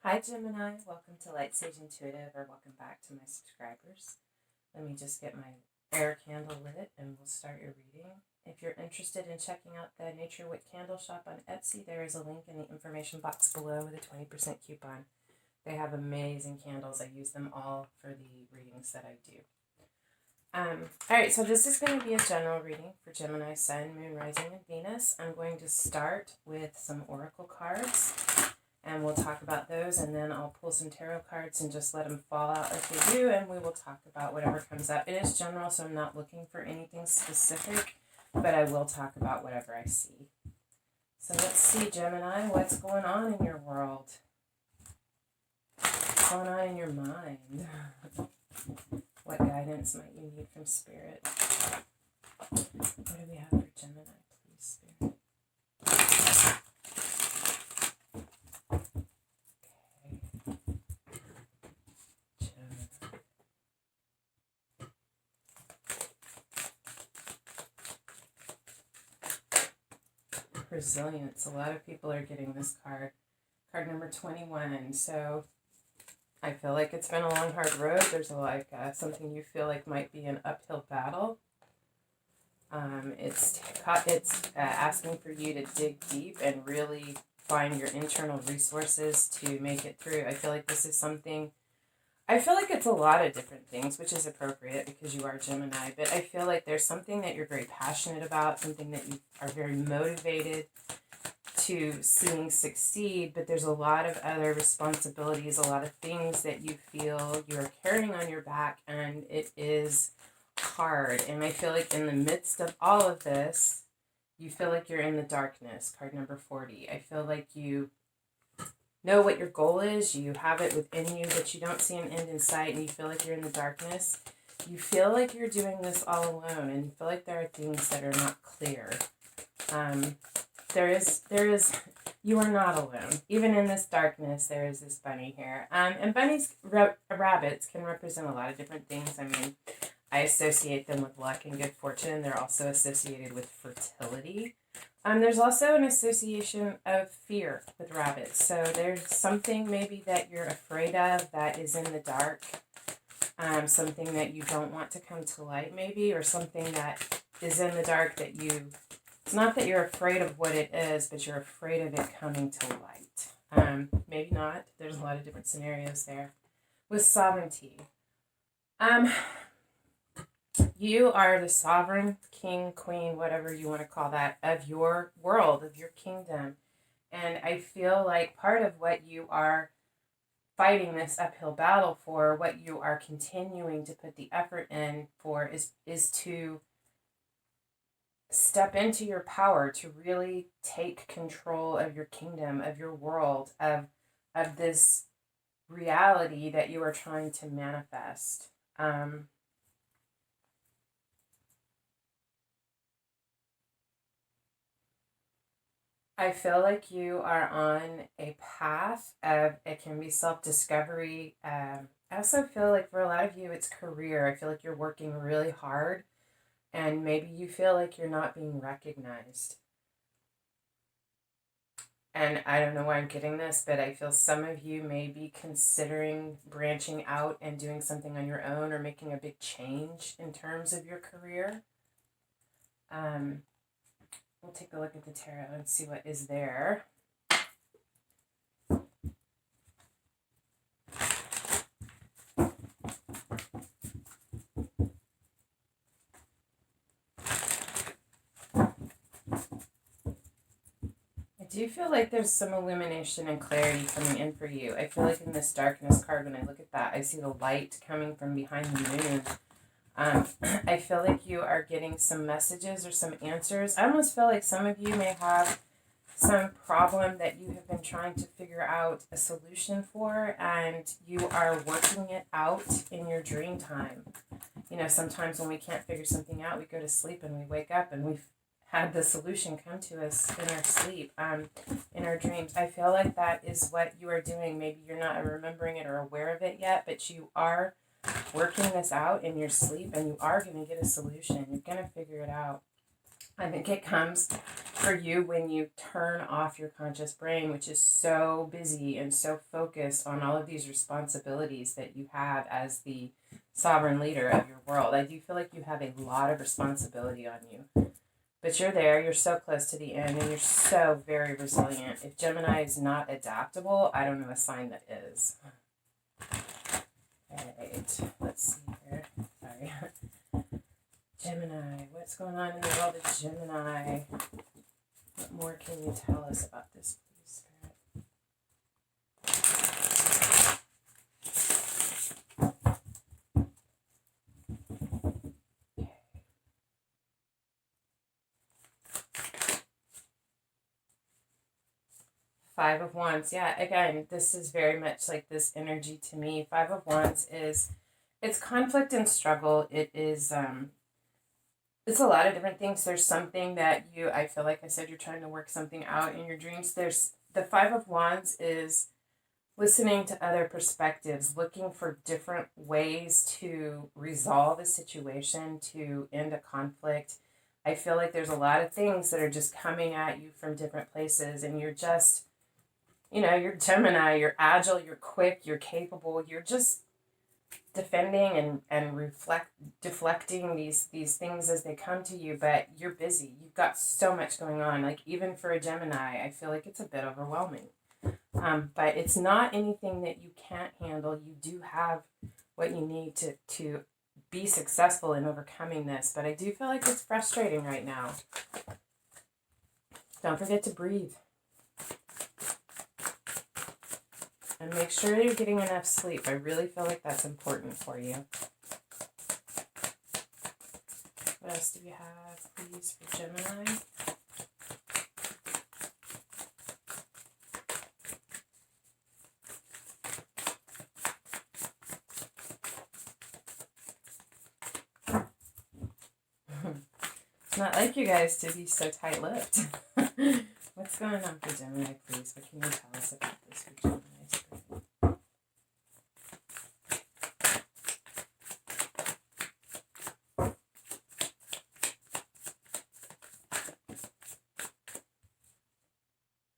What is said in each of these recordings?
Hi Gemini, welcome to Lightsageintuitive, or welcome back to my subscribers. Let me just get my air candle lit and we'll start your reading. If you're interested in checking out the Nature Wick Candle Shop on Etsy, there is a link in the information box below with a 20% coupon. They have amazing candles. I use them all for the readings that I do. Alright, so this is going to be a general reading for Gemini, Sun, Moon, Rising, and Venus. I'm going to start with some oracle cards, and we'll talk about those, and then I'll pull some tarot cards and just let them fall out as they do, and we will talk about whatever comes up. It is general, so I'm not looking for anything specific, but I will talk about whatever I see. So let's see, Gemini, what's going on in your world? What's going on in your mind? What guidance might you need from Spirit? What do we have for Gemini, please, Spirit? Resilience. A lot of people are getting this card number 21. So I feel like it's been a long, hard road. There's something you feel like might be an uphill battle. It's asking for you to dig deep and really find your internal resources to make it through. I feel like this is something. I feel like it's a lot of different things, which is appropriate because you are Gemini, but I feel like there's something that you're very passionate about, something that you are very motivated to seeing succeed, but there's a lot of other responsibilities, a lot of things that you feel you're carrying on your back, and it is hard. And I feel like in the midst of all of this, you feel like you're in the darkness, card number 40. I feel like you know what your goal is, you have it within you, but you don't see an end in sight, and you feel like you're in the darkness. You feel like you're doing this all alone, and you feel like there are things that are not clear. You are not alone. Even in this darkness, there is this bunny here. And rabbits can represent a lot of different things. I mean, I associate them with luck and good fortune. They're also associated with fertility. There's also an association of fear with rabbits. So there's something maybe that you're afraid of that is in the dark. Something that you don't want to come to light maybe, or something that is in the dark that it's not that you're afraid of what it is, but you're afraid of it coming to light. Maybe not. There's a lot of different scenarios there. With sovereignty. You are the sovereign king, queen, whatever you want to call that, of your world, of your kingdom. And I feel like part of what you are fighting this uphill battle for, what you are continuing to put the effort in for, is to step into your power, to really take control of your kingdom, of your world, of this reality that you are trying to manifest. I feel like you are on a path of, it can be self-discovery. I also feel like for a lot of you, it's career. I feel like you're working really hard, and maybe you feel like you're not being recognized. And I don't know why I'm getting this, but I feel some of you may be considering branching out and doing something on your own, or making a big change in terms of your career. We'll take a look at the tarot and see what is there. I do feel like there's some illumination and clarity coming in for you. I feel like in this darkness card, when I look at that, I see the light coming from behind the moon. I feel like you are getting some messages or some answers. I almost feel like some of you may have some problem that you have been trying to figure out a solution for, and you are working it out in your dream time. You know, sometimes when we can't figure something out, we go to sleep and we wake up and we've had the solution come to us in our sleep, in our dreams. I feel like that is what you are doing. Maybe you're not remembering it or aware of it yet, but you are working this out in your sleep, and you are going to get a solution. You're going to figure it out. I think it comes for you when you turn off your conscious brain, which is so busy and so focused on all of these responsibilities that you have as the sovereign leader of your world. I do feel like you have a lot of responsibility on you. But you're there, you're so close to the end, and you're so very resilient. If Gemini is not adaptable, I don't know a sign that is. All right, let's see here. Sorry. Gemini, what's going on in the world of Gemini? What more can you tell us about this, please, Spirit? Five of Wands. Yeah, again, this is very much like this energy to me. Five of Wands is, it's conflict and struggle. It is, it's a lot of different things. There's something that you, I feel like I said, you're trying to work something out in your dreams. There's, the Five of Wands is listening to other perspectives, looking for different ways to resolve a situation, to end a conflict. I feel like there's a lot of things that are just coming at you from different places, and you're just, you know, you're Gemini, you're agile, you're quick, you're capable, you're just defending and deflecting these things as they come to you, but you're busy. You've got so much going on. Like, even for a Gemini, I feel like it's a bit overwhelming. But it's not anything that you can't handle. You do have what you need to be successful in overcoming this, but I do feel like it's frustrating right now. Don't forget to breathe. And make sure you're getting enough sleep. I really feel like that's important for you. What else do we have, please, for Gemini? It's not like you guys to be so tight-lipped. What's going on for Gemini, please? What can you tell us about this for Gemini?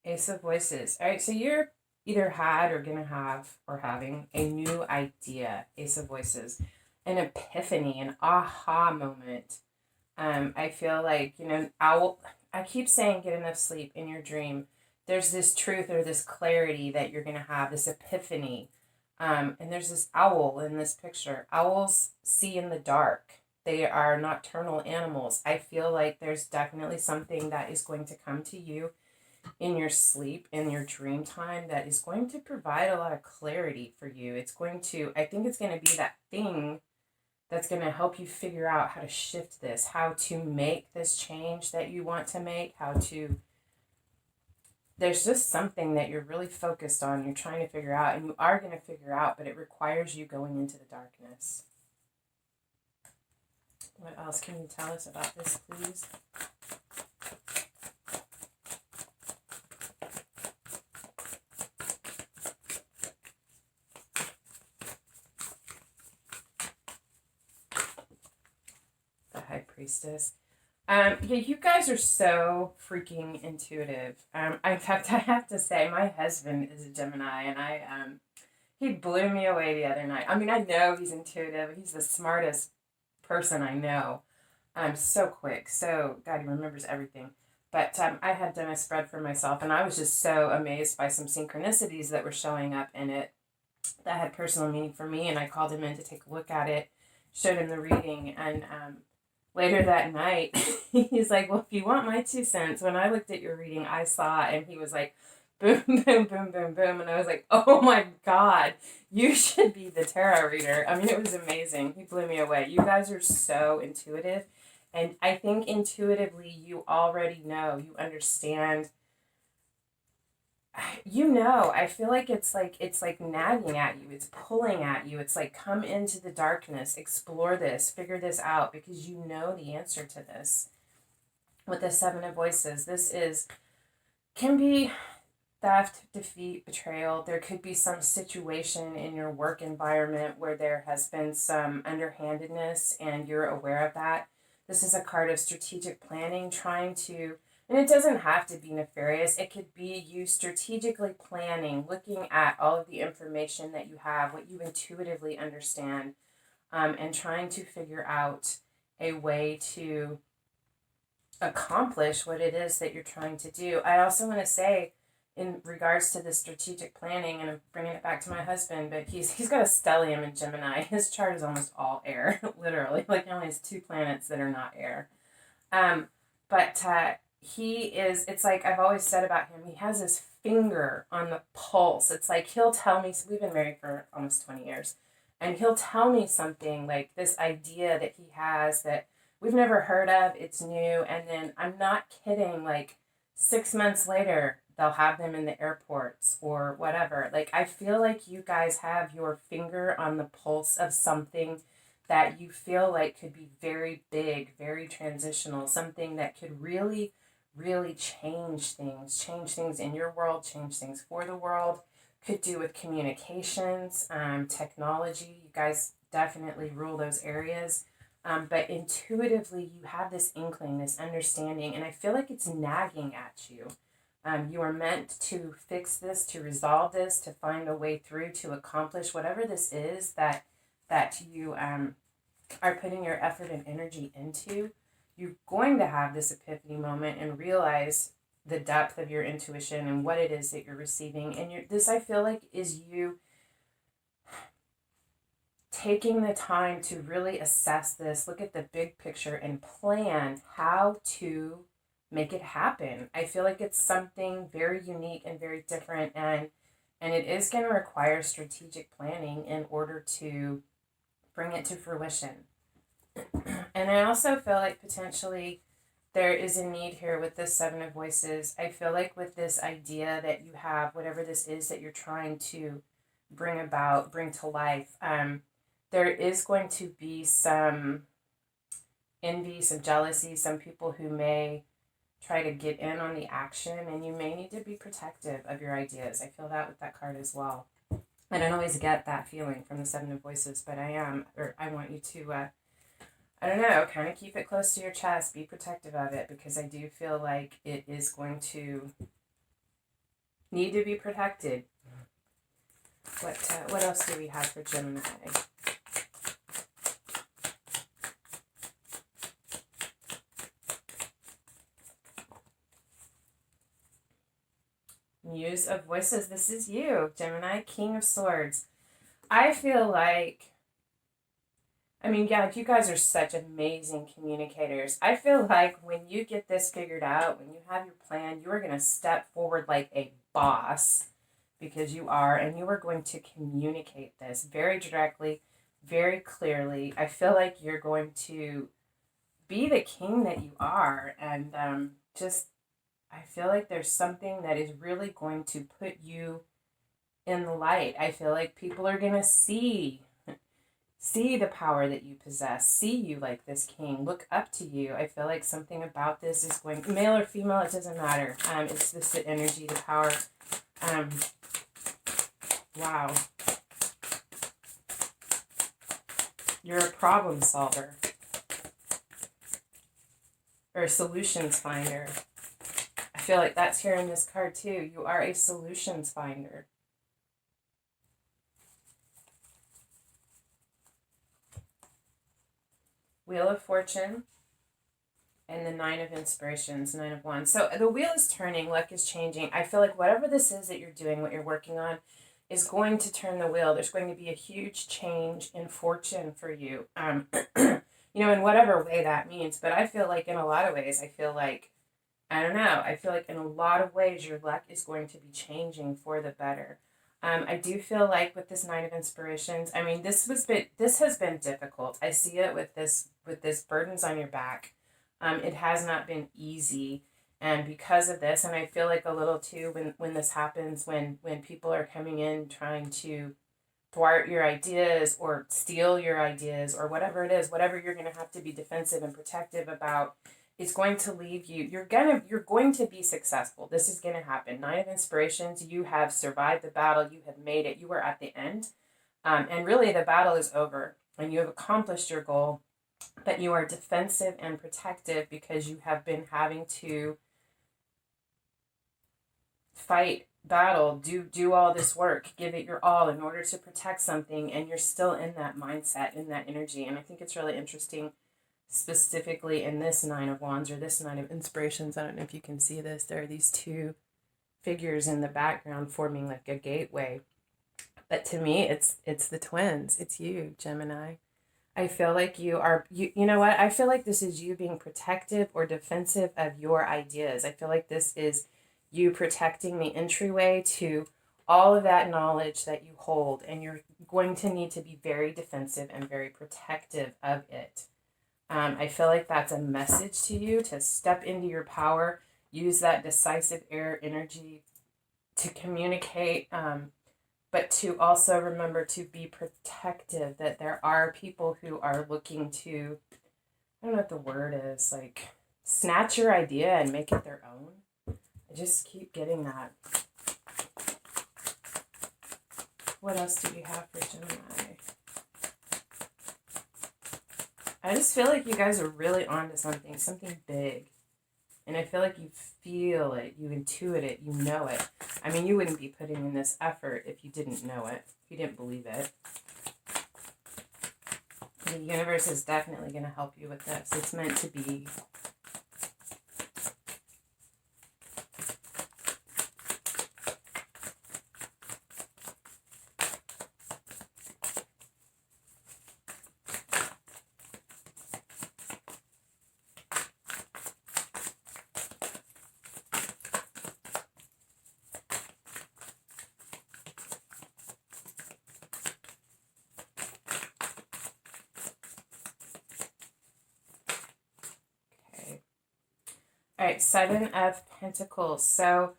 Ace of Voices. All right, so you're either had or gonna have or having a new idea. Ace of Voices, an epiphany, an aha moment. I feel like, you know, I keep saying get enough sleep in your dream. There's this truth or this clarity that you're gonna have, this epiphany. And there's this owl in this picture. Owls see in the dark. They are nocturnal animals. I feel like there's definitely something that is going to come to you in your sleep, in your dream time, that is going to provide a lot of clarity for you. It's going to, I think it's going to be that thing that's going to help you figure out how to shift this, how to make this change that you want to make, how to, there's just something that you're really focused on, you're trying to figure out, and you are going to figure out, but it requires you going into the darkness. What else can you tell us about this, please? Priestess. Yeah, you guys are so freaking intuitive. In fact, I have to say, my husband is a Gemini, and he blew me away the other night. I mean, I know he's intuitive. He's the smartest person I know. So quick. So, God, he remembers everything. But I had done a spread for myself, and I was just so amazed by some synchronicities that were showing up in it that had personal meaning for me, and I called him in to take a look at it, showed him the reading, and later that night, he's like, well, if you want my 2 cents, when I looked at your reading, I saw, and he was like, boom, boom, boom, boom, boom. And I was like, oh my God, you should be the tarot reader. I mean, it was amazing. He blew me away. You guys are so intuitive. And I think intuitively, you already know, you understand. You know, I feel like it's like nagging at you. It's pulling at you. It's like, come into the darkness, explore this, figure this out, because you know the answer to this. With the Seven of Voices, can be theft, defeat, betrayal. There could be some situation in your work environment where there has been some underhandedness and you're aware of that. This is a card of strategic planning, trying to, and it doesn't have to be nefarious. It could be you strategically planning, looking at all of the information that you have, what you intuitively understand, and trying to figure out a way to accomplish what it is that you're trying to do. I also want to say, in regards to the strategic planning, and I'm bringing it back to my husband, but he's got a stellium in Gemini. His chart is almost all air, literally. Like, he only has 2 planets that are not air. But he is, it's like I've always said about him, he has his finger on the pulse. It's like he'll tell me, we've been married for almost 20 years, and he'll tell me something like this idea that he has that we've never heard of, it's new, and then I'm not kidding, like 6 months later, they'll have them in the airports or whatever. Like, I feel like you guys have your finger on the pulse of something that you feel like could be very big, very transitional, something that could really, really change things in your world, change things for the world. Could do with communications, technology. You guys definitely rule those areas. But intuitively, you have this inkling, this understanding, and I feel like it's nagging at you. You are meant to fix this, to resolve this, to find a way through, to accomplish whatever this is that you are putting your effort and energy into. You're going to have this epiphany moment and realize the depth of your intuition and what it is that you're receiving. And this, I feel like, is you taking the time to really assess this, look at the big picture, and plan how to make it happen. I feel like it's something very unique and very different, and it is going to require strategic planning in order to bring it to fruition. And I also feel like potentially there is a need here with this 7 of Voices. I feel like with this idea that you have, whatever this is that you're trying to bring to life, there is going to be some envy, some jealousy, some people who may try to get in on the action, and you may need to be protective of your ideas. I feel that with that card as well. I don't always get that feeling from the 7 of Voices, but I want you to, I don't know, kind of keep it close to your chest, be protective of it, because I do feel like it is going to need to be protected. What else do we have for Gemini? Muse of Voices, this is you, Gemini, King of Swords. I feel like, you guys are such amazing communicators. I feel like when you get this figured out, when you have your plan, you are going to step forward like a boss, because you are, and you are going to communicate this very directly, very clearly. I feel like you're going to be the king that you are, and I feel like there's something that is really going to put you in the light. I feel like people are going to see the power that you possess, see you like this king, look up to you. I feel like something about this is going, male or female, it doesn't matter. It's just the energy, the power. Wow. You're a problem solver. Or a solutions finder. I feel like that's here in this card too. You are a solutions finder. Wheel of Fortune and the 9 of Inspirations, 9 of Wands. So the wheel is turning, luck is changing. I feel like whatever this is that you're doing, what you're working on, is going to turn the wheel. There's going to be a huge change in fortune for you. In whatever way that means. But I feel like in a lot of ways, I feel like in a lot of ways your luck is going to be changing for the better. I do feel like with this 9 of Inspirations, this has been difficult. I see it with this burdens on your back. It has not been easy. And because of this, and I feel like a little too when this happens, when people are coming in trying to thwart your ideas or steal your ideas or whatever it is, whatever you're going to have to be defensive and protective about, is going to leave you. You're going to be successful. This is going to happen. 9 of Inspirations, you have survived the battle. You have made it. You are at the end. And really the battle is over and you have accomplished your goal. but you are defensive and protective because you have been having to fight, battle, do all this work, give it your all in order to protect something, and you're still in that mindset, in that energy. And I think it's really interesting, specifically in this Nine of Wands or this Nine of Inspirations. I don't know if you can see this. There are these two figures in the background forming like a gateway. But to me, it's the twins. It's you, Gemini. I feel like you know what? I feel like this is you being protective or defensive of your ideas. I feel like this is you protecting the entryway to all of that knowledge that you hold, and you're going to need to be very defensive and very protective of it. I feel like that's a message to you to step into your power, use that decisive air energy to communicate, but to also remember to be protective, that there are people who are looking to, I don't know what the word is, like snatch your idea and make it their own. I just keep getting that. What else do we have for Gemini? I just feel like you guys are really onto something big. And I feel like you feel it, you intuit it, you know it. I mean, you wouldn't be putting in this effort if you didn't know it, if you didn't believe it. The universe is definitely going to help you with this. It's meant to be. All right, Seven of Pentacles. So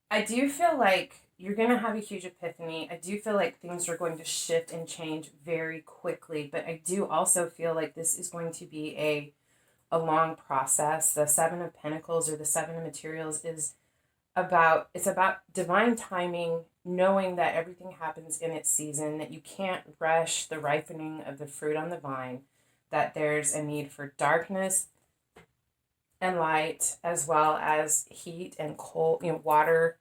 I do feel like you're going to have a huge epiphany. I do feel like things are going to shift and change very quickly, but I do also feel like this is going to be a long process. The Seven of Pentacles, or the Seven of Materials, is about divine timing, knowing that everything happens in its season, that you can't rush the ripening of the fruit on the vine, that there's a need for darkness and light, as well as heat and cold, water,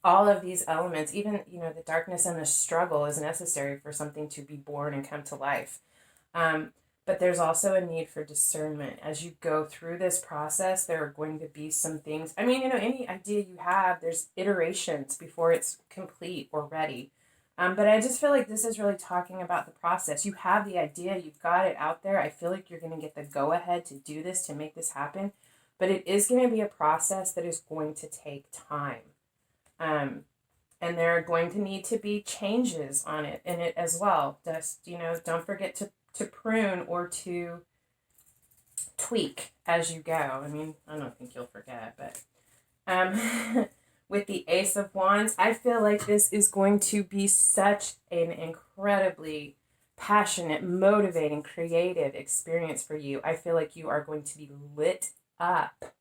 all of these elements. Even, the darkness and the struggle is necessary for something to be born and come to life. But there's also a need for discernment. As you go through this process, there are going to be some things. I mean, any idea you have, there's iterations before it's complete or ready. But I just feel like this is really talking about the process. You have the idea, you've got it out there. I feel like you're going to get the go-ahead to do this, to make this happen. But it is going to be a process that is going to take time. And there are going to need to be changes on it, in it as well. Just, don't forget to prune or to tweak as you go. I mean, I don't think you'll forget, but with the Ace of Wands, I feel like this is going to be such an incredibly passionate, motivating, creative experience for you. I feel like you are going to be lit up,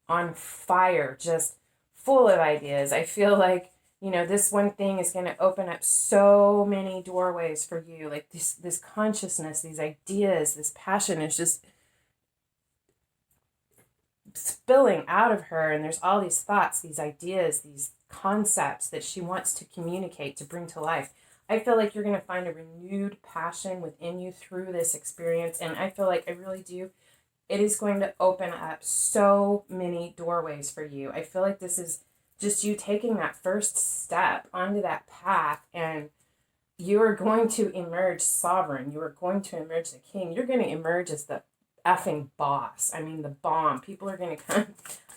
on fire, just full of ideas. I feel like, this one thing is going to open up so many doorways for you. Like this consciousness, these ideas, this passion is just spilling out of her, and there's all these thoughts, these ideas, these concepts that she wants to communicate, to bring to life. I feel like you're going to find a renewed passion within you through this experience, and I feel like, I really do, it is going to open up so many doorways for you. I feel like this is just you taking that first step onto that path, and you are going to emerge sovereign. You are going to emerge the king. You're going to emerge as the effing boss. I mean, the bomb. People are going to come.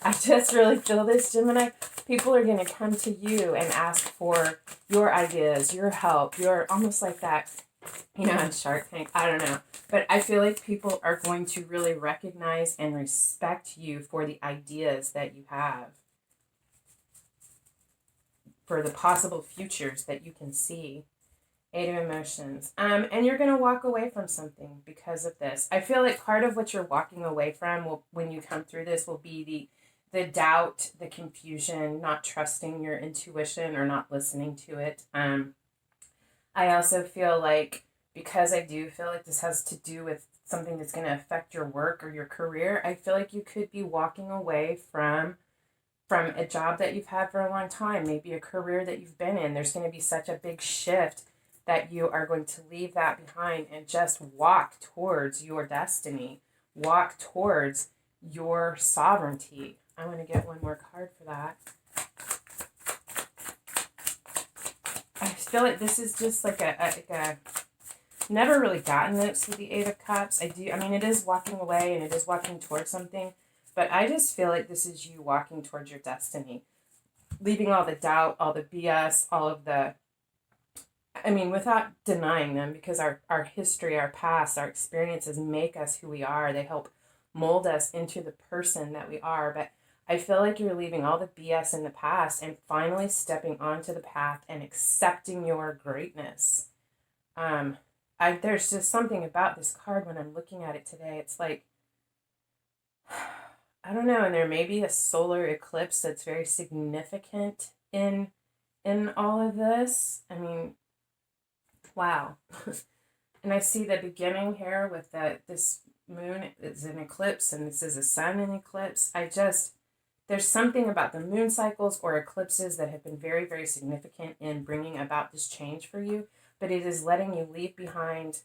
I just really feel this, Gemini. People are going to come to you and ask for your ideas, your help. You're almost like that, on Shark Tank. I don't know. But I feel like people are going to really recognize and respect you for the ideas that you have, for the possible futures that you can see. Eight of Emotions. And you're going to walk away from something because of this. I feel like part of what you're walking away from when you come through this will be the doubt, the confusion, not trusting your intuition or not listening to it. I also feel like because I do feel like this has to do with something that's going to affect your work or your career, I feel like you could be walking away from a job that you've had for a long time, maybe a career that you've been in. There's going to be such a big shift that you are going to leave that behind and just walk towards your destiny, walk towards your sovereignty. I want to get one more card for that. I feel like this is just like a never really gotten this with the Eight of Cups. I mean, it is walking away and it is walking towards something, but I just feel like this is you walking towards your destiny, leaving all the doubt, all the BS, all of the, I mean, without denying them, because our history, our past, our experiences make us who we are. They help mold us into the person that we are. But I feel like you're leaving all the BS in the past and finally stepping onto the path and accepting your greatness. There's just something about this card when I'm looking at it today. It's like, I don't know, and there may be a solar eclipse that's very significant in all of this. I mean, wow. And I see the beginning here with this moon is an eclipse and this is a sun in eclipse. There's something about the moon cycles or eclipses that have been very, very significant in bringing about this change for you, but it is letting you leave behind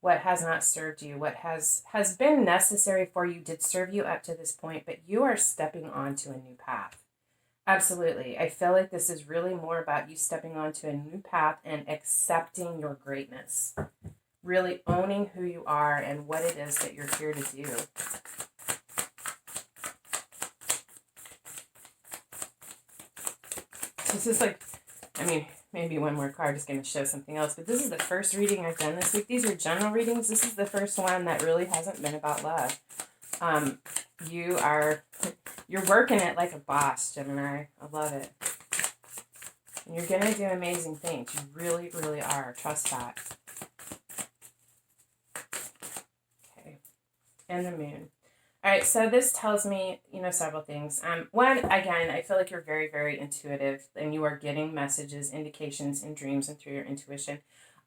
what has not served you, what has been necessary for you, did serve you up to this point, but you are stepping onto a new path. Absolutely. I feel like this is really more about you stepping onto a new path and accepting your greatness. Really owning who you are and what it is that you're here to do. This is like, I mean, maybe one more card is going to show something else, but this is the first reading I've done this week. These are general readings. This is the first one that really hasn't been about love. You're working it like a boss, Gemini. I love it. And you're going to do amazing things. You really, really are. Trust that. Okay. And the moon. All right, so this tells me, several things. One, again, I feel like you're very, very intuitive and you are getting messages, indications in dreams and through your intuition.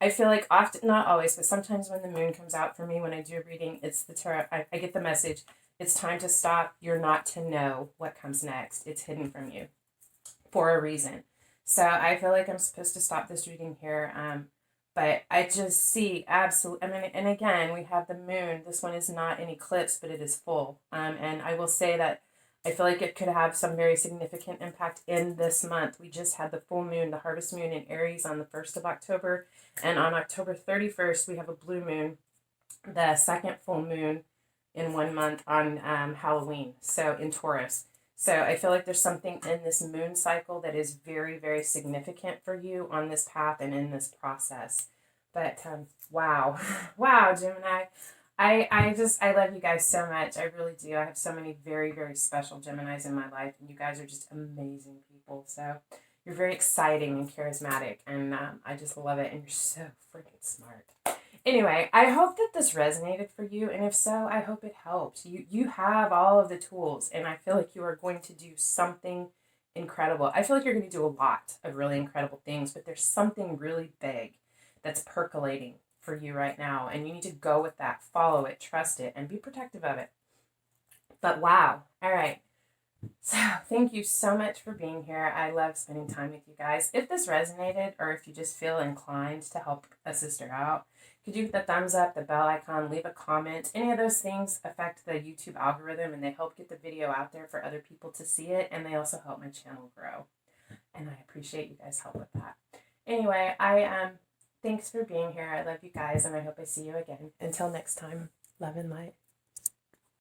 I feel like often, not always, but sometimes when the moon comes out for me, when I do a reading, it's the tarot. I get the message, it's time to stop. You're not to know what comes next. It's hidden from you for a reason. So I feel like I'm supposed to stop this reading here. But I just see absolutely, and again, we have the moon. This one is not an eclipse, but it is full. And I will say that I feel like it could have some very significant impact in this month. We just had the full moon, the harvest moon in Aries on the 1st of October. And on October 31st, we have a blue moon, the second full moon in 1 month on Halloween, so in Taurus. So I feel like there's something in this moon cycle that is very, very significant for you on this path and in this process. But wow. Wow, Gemini. I love you guys so much. I really do. I have so many very, very special Geminis in my life, and you guys are just amazing people. So you're very exciting and charismatic, and I just love it, and you're so freaking smart. Anyway, I hope that this resonated for you, and if so, I hope it helped. You have all of the tools, and I feel like you are going to do something incredible. I feel like you're going to do a lot of really incredible things, but there's something really big that's percolating for you right now, and you need to go with that, follow it, trust it, and be protective of it. But wow. All right. So thank you so much for being here. I love spending time with you guys. If this resonated, or if you just feel inclined to help a sister out, could you hit the thumbs up, the bell icon, leave a comment? Any of those things affect the YouTube algorithm, and they help get the video out there for other people to see it, and they also help my channel grow. And I appreciate you guys' help with that. Anyway, thanks for being here. I love you guys, and I hope I see you again. Until next time, love and light.